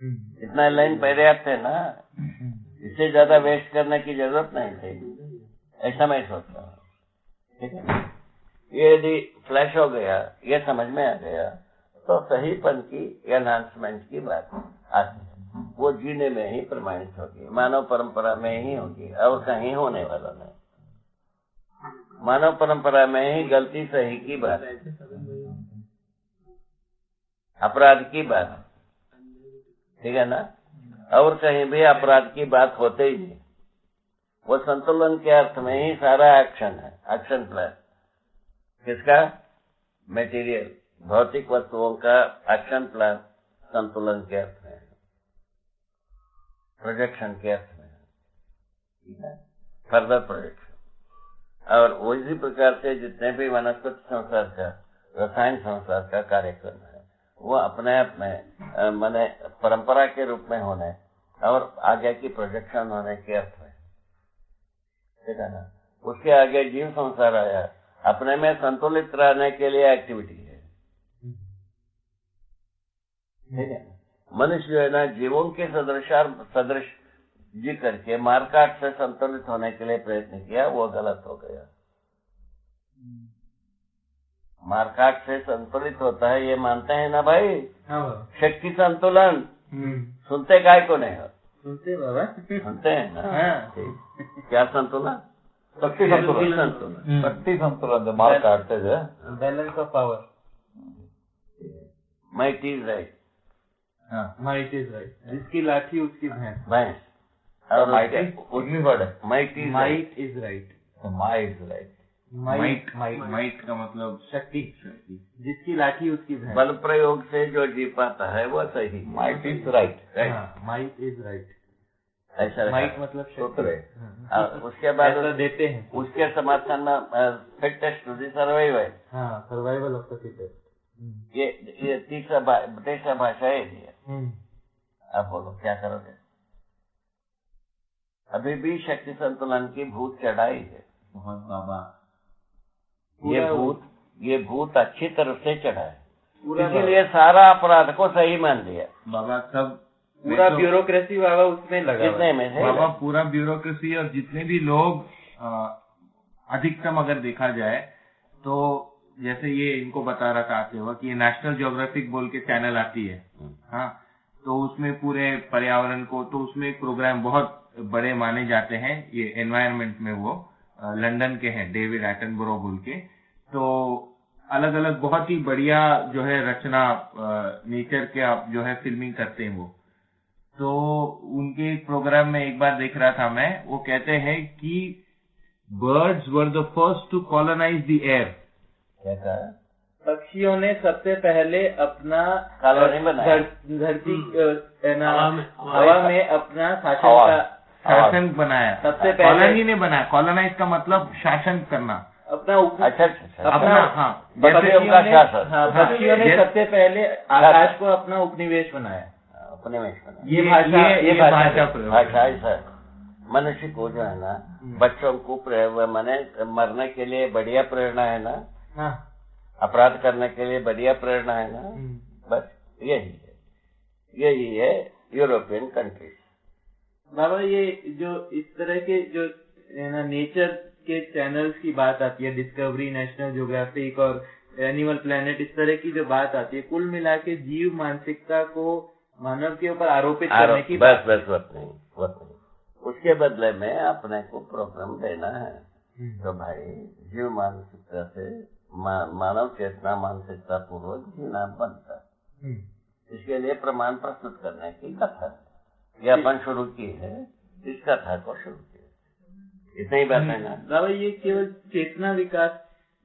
इतना लाइन पर्याप्त है ना, इससे ज्यादा वेस्ट करने की जरूरत नहीं थी, ऐसा मैं सोचता हूँ। ठीक है, ये यदि फ्लैश हो गया, ये समझ में आ गया, तो सहीपन की एनहांसमेंट की बात आती है, वो जीने में ही प्रमाणित होगी, मानव परंपरा में ही होगी, और कहीं होने वाला नहीं। मानव परंपरा में ही गलती सही की बात, अपराध की बात, ठीक है ना, और कहीं भी अपराध की बात होते ही नहीं। वो संतुलन के अर्थ में ही सारा एक्शन है, एक्शन प्लान किसका, मटेरियल भौतिक वस्तुओं का एक्शन प्लान संतुलन के अर्थ में, प्रोजेक्शन के अर्थ में, फर्दर प्रोजेक्शन। और उसी प्रकार से जितने भी वनस्पति संसार का, रसायन संसार का कार्यक्रम है, वो अपने आप में माने परंपरा के रूप में होने और आगे की प्रोजेक्शन होने के अर्थ में, ठीक है ना। उसके आगे जीव संसार आया, अपने में संतुलित रहने के लिए एक्टिविटी है, ठीक है। मनुष्य जो है ना, जीवों के सदृश जी करके मारकाट से संतुलित होने के लिए प्रयत्न किया, वो गलत हो गया। मारकाट से संतुलित होता है, ये मानते हैं ना भाई। शक्ति संतुलन सुनते काय को नहीं हो? सुनते बाबा, सुनते हैं ना। क्या संतुलन? शक्ति संतुलन, शक्ति संतुलन जो मार काटते जो balance of power, might is right, might is right, जिसकी लाठी उसकी भैंस, और माइट वर्ड है, माइट इज राइट, माइट का मतलब शक्ति, जिसकी लाठी उसकी भैंस। बल प्रयोग से जो जी पाता है वो सही, might is right, might is right, ऐसा माइट मतलब शक्ति। उसके बाद देते हैं, उसके समर्थन में fittest to the survival, survival of the fittest, ये तीसरा भाषा है। आप बोलो क्या करोगे? अभी भी शक्ति संतुलन की भूत चढ़ाई है बहुत बाबा। ये भूत अच्छी तरफ से चढ़ा है, इसीलिए सारा अपराध को सही मान लिया बाबा। सब पूरा ब्यूरोक्रेसी बाबा उसमें लगा, कितने में है बाबा, पूरा ब्यूरोक्रेसी। और जितने भी लोग अधिकतम अगर देखा जाए तो, जैसे ये इनको बता रहा था आते हुआ कि ये नेशनल ज्योग्राफिक बोल के चैनल आती है, हाँ, तो उसमें पूरे पर्यावरण को, तो उसमें एक प्रोग्राम बहुत बड़े माने जाते हैं ये एनवायरनमेंट में, वो लंदन के हैं, डेविड एटनबरो बोल के। तो अलग अलग बहुत ही बढ़िया जो है रचना नेचर के आप जो है फिल्मिंग करते हैं वो। तो उनके एक प्रोग्राम में एक बार देख रहा था मैं, वो कहते हैं कि birds were the first to colonise the air. कहता है पक्षियों ने सबसे पहले अपना कॉलोनी बनाया, धरती हवा में अपना शासन बनाया। सबसे पहले कॉलोनी ने बनाया, कॉलोनाइज का मतलब शासन करना अपना। अच्छा, अपना, हाँ, पक्षियों ने सबसे पहले आकाश को अपना उपनिवेश बनाया, उपनिवेश बनाया। ये भाषा ऐसा मनुष्य को जो है ना, बच्चों को माने मरने के लिए बढ़िया प्रेरणा है ना, अपराध करने के लिए बढ़िया प्रेरणा है ना, बस यही है यूरोपियन कंट्रीज। बाबा, ये जो इस तरह के जो नेचर के चैनल्स की बात आती है, डिस्कवरी, नेशनल ज्योग्राफिक और एनिमल प्लेनेट, इस तरह की जो बात आती है, कुल मिला के जीव मानसिकता को मानव के ऊपर आरोपित करने की बस नहीं। उसके बदले में अपने को प्रोग्राम देना है, तो भाई जीव मानसिकता से मानव चेतना मानसिकता पूर्वक जीना बनता है। इसके लिए प्रमाण प्रस्तुत करने की कथा है, ये अपन शुरू की है, इस कथा को शुरू किया, इतना ही बात है ना बाबा। ये केवल चेतना विकास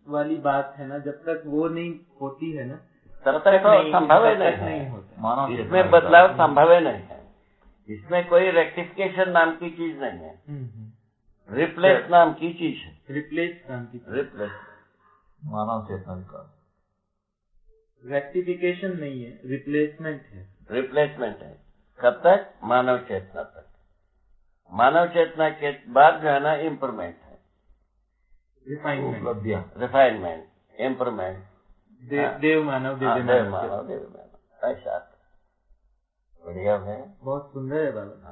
वाली बात है ना, जब तक वो नहीं होती है ना, तब तक तो संभव नहीं होता, इसमें बदलाव संभव नहीं है, इसमें कोई रेक्टिफिकेशन नाम की चीज नहीं है, रिप्लेस नाम की चीज है, रिप्लेस मानव चेतना विकास, रेक्टिफिकेशन नहीं है, रिप्लेसमेंट है। कब तक? मानव चेतना तक। मानव चेतना के बाद जो है ना इम्प्रूवमेंट है, रिफाइनमेंट, इम्प्रूवमेंट, देव मानव ऐसा। बढ़िया है, बहुत सुंदर है बाबा।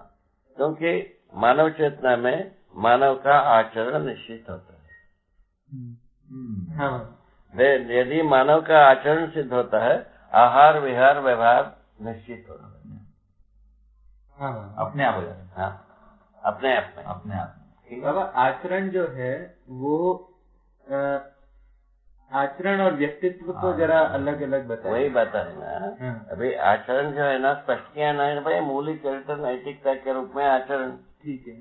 क्योंकि मानव चेतना में मानव का आचरण निश्चित होता है। हाँ यदि मानव का आचरण सिद्ध होता है, आहार विहार व्यवहार निश्चित होता है। हाँ अपने आप हो जाता है। हाँ, अपने आप में। अपने आप में। बाबा आचरण जो है वो आचरण और व्यक्तित्व को जरा अलग अलग बताइए। वही बता रहे ना, अभी आचरण जो है ना, स्पष्ट किया ना भाई, मूलिक चरित्र नैतिकता के रूप में आचरण, ठीक है,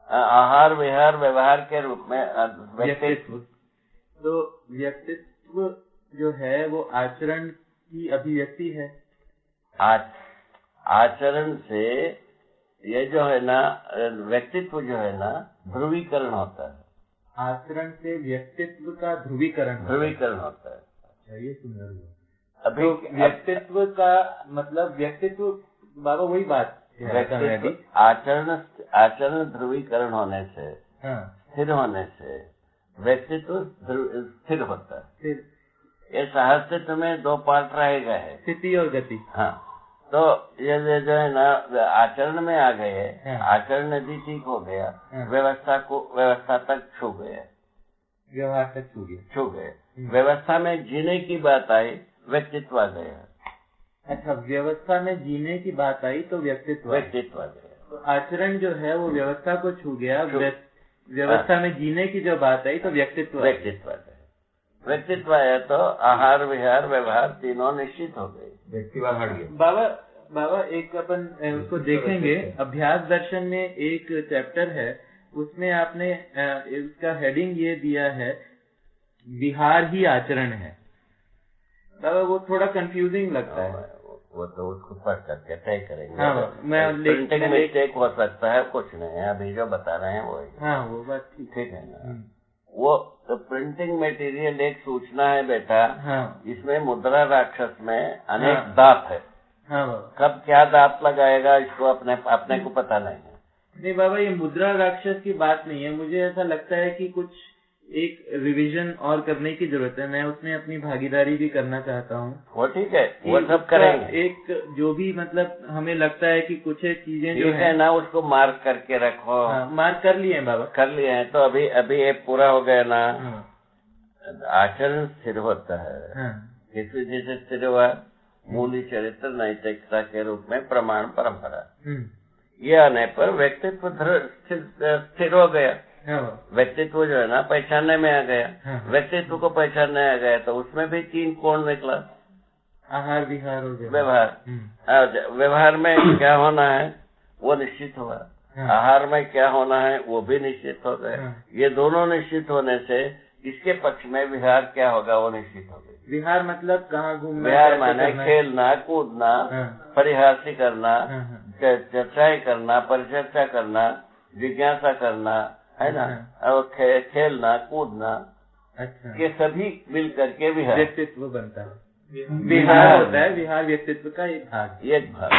आहार विहार व्यवहार के रूप में व्यक्तित्व। तो व्यक्तित्व जो है वो आचरण की अभिव्यक्ति है। आचरण से ये जो है ना, व्यक्तित्व जो है ना, ध्रुवीकरण होता है। आचरण से व्यक्तित्व का ध्रुवीकरण होता है। अच्छा, ये सुंदर हुआ। अभी तो व्यक्तित्व का मतलब व्यक्तित्व बाबा वही बात है। व्यक्तित्व आचरण ध्रुवीकरण होने से, स्थिर होने से व्यक्तित्व स्थिर होता है। फिर ये साहसिक में दो पार्ट रह गए हैं, स्थिति और गति। हाँ, तो ये जो है ना आचरण में आ गए, आचरण यदि ठीक हो गया, व्यवस्था तक छू गए, व्यवहार तक छू गए। व्यवस्था में जीने की बात आई, व्यक्तित्व आ गया। अच्छा, व्यवस्था में जीने की बात आई तो व्यक्तित्व आ गया। तो आचरण जो है वो व्यवस्था को छू गया, व्यवस्था में जीने की जो बात आई तो व्यक्तित्व आ गया। व्यक्तित्व आया तो आहार विहार व्यवहार तीनों निश्चित हो गए, व्यक्तिवाद हट गया। बाबा एक अपन उसको देखेंगे, अभ्यास दर्शन में एक चैप्टर है, उसमें आपने इसका हेडिंग ये दिया है, विहार ही आचरण है। बाबा वो थोड़ा कंफ्यूजिंग लगता है। वो तो उसको पढ़ करके तय करेंगे। हाँ, मैं प्रिंटिंग मिस्टेक हो सकता है, कुछ नहीं है, अभी जो बता रहे हैं वो। हाँ, वो बात ठीक है ना। वो तो प्रिंटिंग मटेरियल एक सूचना है बेटा। हाँ, इसमें मुद्रा राक्षस में अनेक दांत है। हाँ, कब क्या दांत लगाएगा इसको अपने को पता नहीं है। नहीं बाबा, ये मुद्रा राक्षस की बात नहीं है। मुझे ऐसा लगता है कि कुछ एक रिवीजन और करने की जरूरत है। मैं उसमें अपनी भागीदारी भी करना चाहता हूँ। वो ठीक है, वो सब करेंगे। एक जो भी मतलब हमें लगता है कि कुछ एक चीजें जो है ना, उसको मार्क करके रखो। हाँ, मार्क कर लिए हैं बाबा, कर लिए हैं। तो अभी ये पूरा हो गया ना। आचरण स्थिर होता है। किस विधि से स्थिर हुआ? मूली चरित्र नैतिकता के रूप में प्रमाण परंपरा, ये आने पर व्यक्तित्व स्थिर हो गया। व्यक्तित्व जो है ना पहचानने में आ गया। व्यक्तित्व को पहचानने आ गया तो उसमें भी 3 कोण निकला, आहार विहार और व्यवहार। व्यवहार में क्या होना है वो निश्चित हुआ, आहार में क्या होना है वो भी निश्चित हो गया। ये दोनों निश्चित होने से इसके पक्ष में विहार क्या होगा वो निश्चित हो गया। विहार मतलब कहाँ घूमना? विहार माने खेलना कूदना, परिहास्य करना, चर्चाएं करना, परिचर्चा करना, जिज्ञासा करना, है ना, और खेलना कूदना। अच्छा, ये सभी मिल करके विहार व्यक्तित्व बनता है। विहार होता है, विहार व्यक्तित्व का एक भाग।